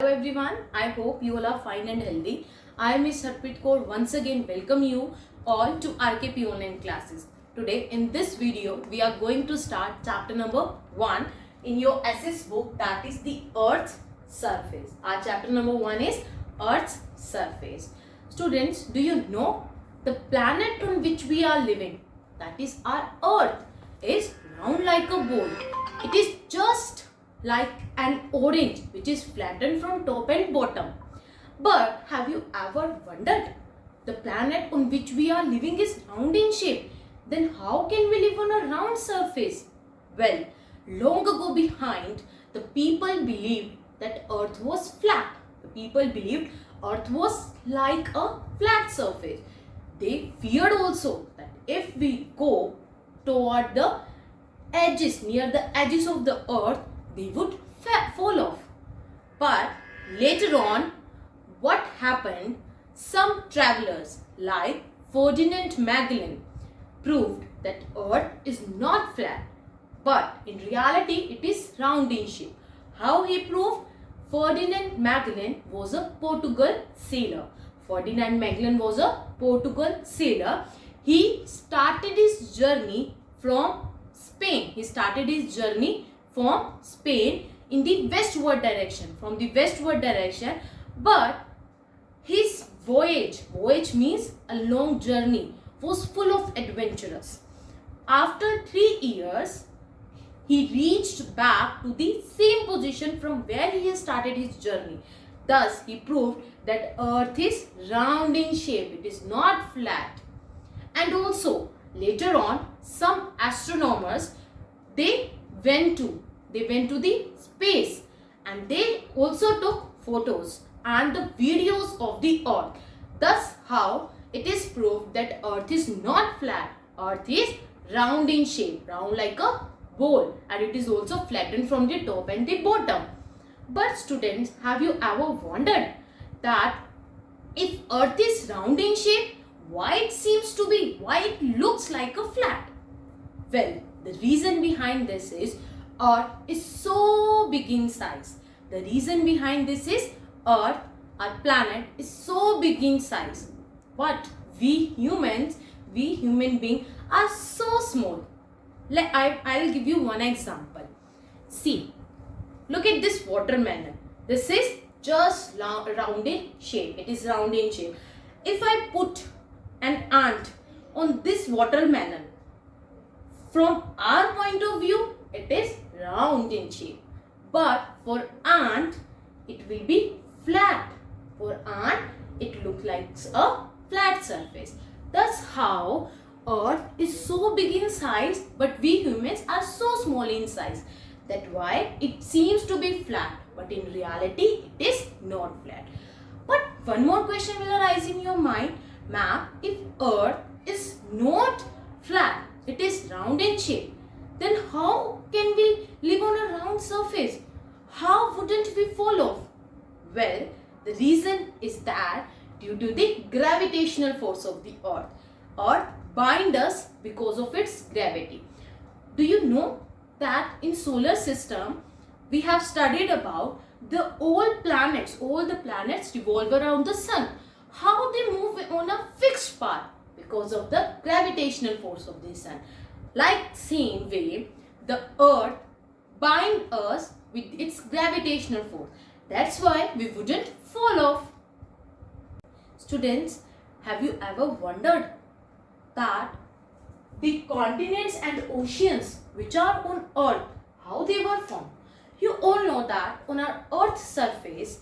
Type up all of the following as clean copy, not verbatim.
everyone, I hope you all are fine and healthy. I Miss Harpreet Kaur once again welcome you all to RKP online classes. Today in this video we are going to start chapter number 1 in your SS book, that is the Earth's surface. Our chapter number 1 is Earth's surface. Students, do you know the planet on which we are living, that is our Earth, is round like a bowl. It is just like an orange which is flattened from top and bottom. But have you ever wondered, the planet on which we are living is round in shape, then how can we live on a round surface? Well, long ago behind, the people believed that Earth was flat. The people believed Earth was like a flat surface. They feared also that if we go toward the edges, near the edges of the Earth, they would fall off. But later on, what happened? Some travelers like Ferdinand Magellan proved that Earth is not flat, but in reality it is round in shape. How he proved? Ferdinand Magellan was a Portugal sailor. Ferdinand Magellan was a Portugal sailor. He started his journey from Spain. He started his journey from Spain in the westward direction, but his voyage means a long journey, was full of adventures. After 3 years, he reached back to the same position from where he has started his journey. Thus, he proved that Earth is round in shape, it is not flat. And also, later on, some astronomers, they went to the space and they also took photos and the videos of the Earth. Thus how it is proved that Earth is not flat, Earth is round in shape, round like a bowl, and it is also flattened from the top and the bottom. But students, have you ever wondered that if Earth is round in shape, why it looks like a flat? Well, the reason behind this is Earth is so big in size. The reason behind this is Earth, our planet, is so big in size. But we human beings are so small. I'll give you one example. See, look at this watermelon. This is just round in shape. It is round in shape. If I put an ant on this watermelon, from our point of view, it is round in shape. But for ant, it will be flat. For ant, it looks like a flat surface. That's how Earth is so big in size, but we humans are so small in size. That's why it seems to be flat, but in reality, it is not flat. But one more question will arise in your mind. Ma'am, if Earth is not flat, it is round in shape, then how can we live on a round surface? How wouldn't we fall off? Well, the reason is that due to the gravitational force of the Earth binds us because of its gravity. Do you know that in solar system we have studied about all the planets revolve around the sun. How they move on a fixed path because of the gravitational force of the sun. Like same way, the Earth binds us with its gravitational force. That's why we wouldn't fall off. Students, have you ever wondered that the continents and oceans which are on Earth, how they were formed? You all know that on our Earth's surface,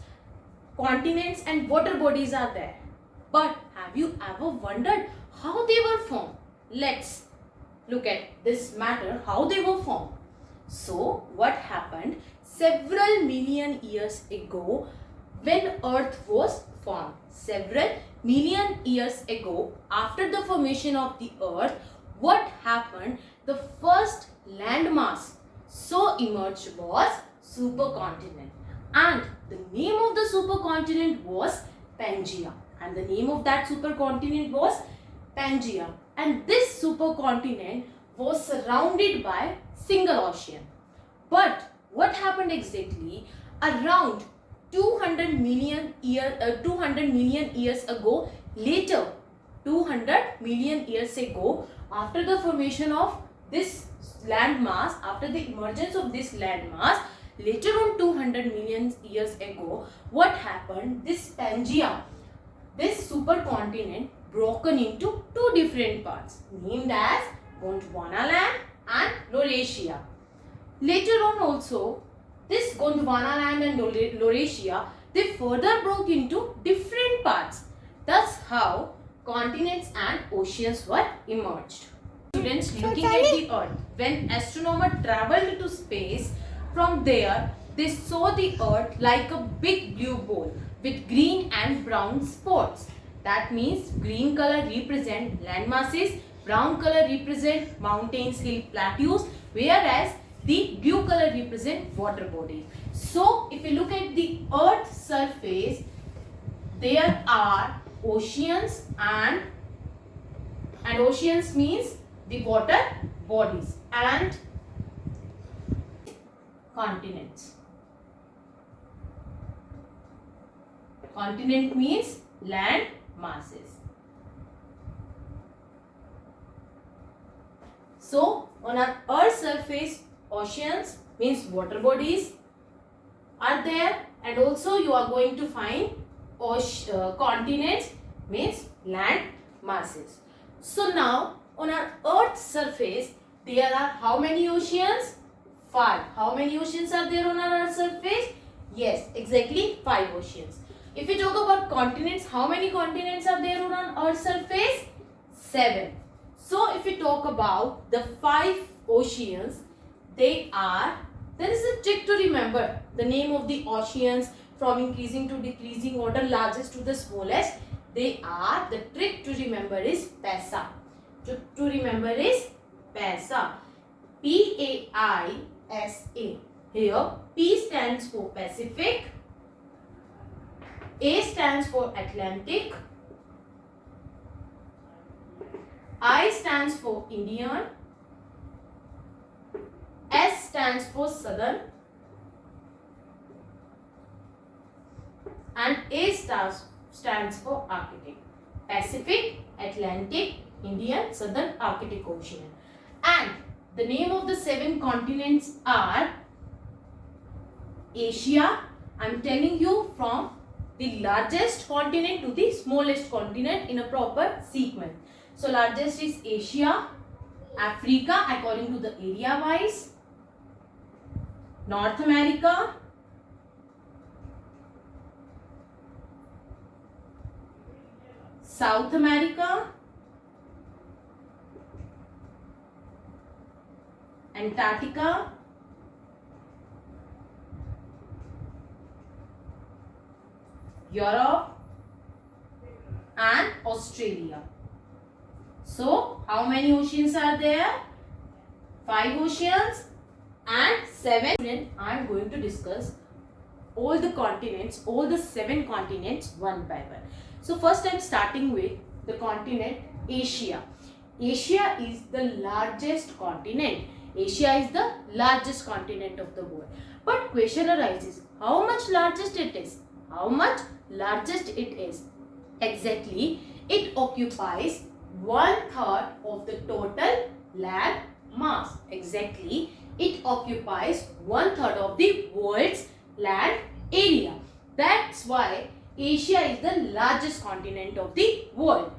continents and water bodies are there. But have you ever wondered how they were formed? Let's look at this matter, how they were formed. So, what happened? Several million years ago, when Earth was formed, several million years ago, after the formation of the Earth, what happened? The first landmass so emerged was supercontinent, and the name of the supercontinent was Pangaea, and the name of that supercontinent was Pangaea, and this supercontinent was surrounded by single ocean. But what happened exactly? Around 200 million years ago, later 200 million years ago, after the formation of this landmass, after the emergence of this landmass, later on 200 million years ago, what happened? This Pangaea, this supercontinent, broken into two different parts named as Gondwana and Laurasia. Later on also, this Gondwana and Laurasia, they further broke into different parts. Thus how continents and oceans were emerged. Students, looking at the earth, when astronomers traveled to space, from there they saw the earth like a big blue ball with green and brown spots. That means green color represent land masses, brown color represent mountains, hill, plateaus, whereas the blue color represent water bodies. So if you look at the earth's surface, there are oceans, and oceans means the water bodies, and continents. Continent means land masses. So on our earth's surface, oceans means water bodies are there, and also you are going to find continents means land masses. So now on our earth's surface, there are how many oceans? 5. How many oceans are there on our earth's surface? Yes, exactly 5 oceans. If we talk about continents, how many continents are there on our earth's surface? 7. So if we talk about the 5 oceans, they are, there is a trick to remember the name of the oceans from increasing to decreasing order, largest to the smallest. They are, the trick to remember is PAISA. To remember is PAISA. P-A-I-S-A. Here P stands for Pacific, A stands for Atlantic, I stands for Indian, S stands for Southern, and A stands for Arctic. Pacific, Atlantic, Indian, Southern, Arctic Ocean. And the name of the 7 continents are Asia. I am telling you from the largest continent to the smallest continent in a proper sequence. So largest is Asia, Africa according to the area wise, North America, South America, Antarctica, Europe, and Australia. So how many oceans are there? 5 oceans and 7. I am going to discuss all the continents, all the 7 continents one by one. So first I am starting with the continent Asia. Asia is the largest continent. Asia is the largest continent of the world. But question arises, how much largest it is? How much largest it is? Exactly, it occupies 1/3 of the total land mass. Exactly, it occupies 1/3 of the world's land area. That's why Asia is the largest continent of the world.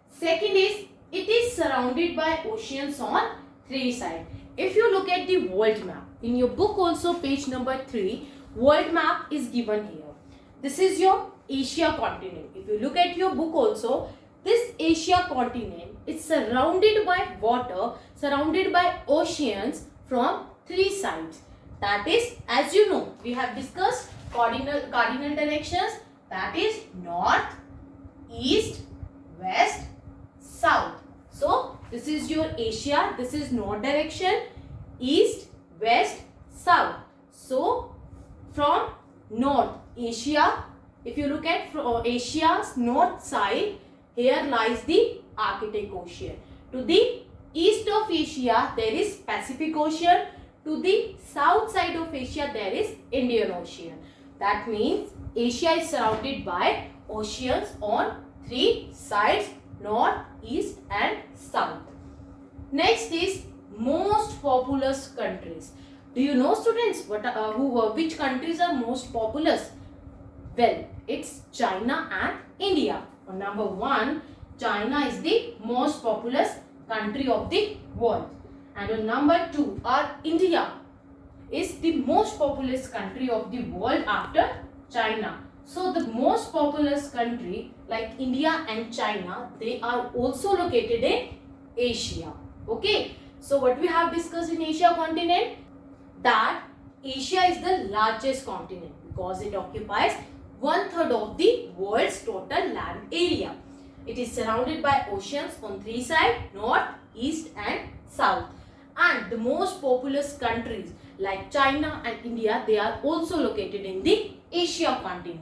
Second is, it is surrounded by oceans on 3 sides. If you look at the world map, in your book also page number 3, world map is given here. This is your Asia continent. If you look at your book also, this Asia continent is surrounded by water, surrounded by oceans from 3 sides. That is, as you know, we have discussed cardinal directions. That is north, east, west, south. So this is your Asia. This is north direction, east, west, south. So from north Asia, if you look at Asia's north side, here lies the Arctic Ocean. To the east of Asia, there is Pacific Ocean. To the south side of Asia, there is Indian Ocean. That means Asia is surrounded by oceans on three sides, north, east and south. Next is most populous countries. Do you know, students, which countries are most populous? Well, it's China and India. Number 1, China is the most populous country of the world. And on number 2, our India is the most populous country of the world after China. So the most populous country like India and China, they are also located in Asia. Okay. So what we have discussed in Asia continent, that Asia is the largest continent because it occupies 1/3 of the world's total land area. It is surrounded by oceans on three sides, north, east and south. And the most populous countries like China and India, they are also located in the Asia continent.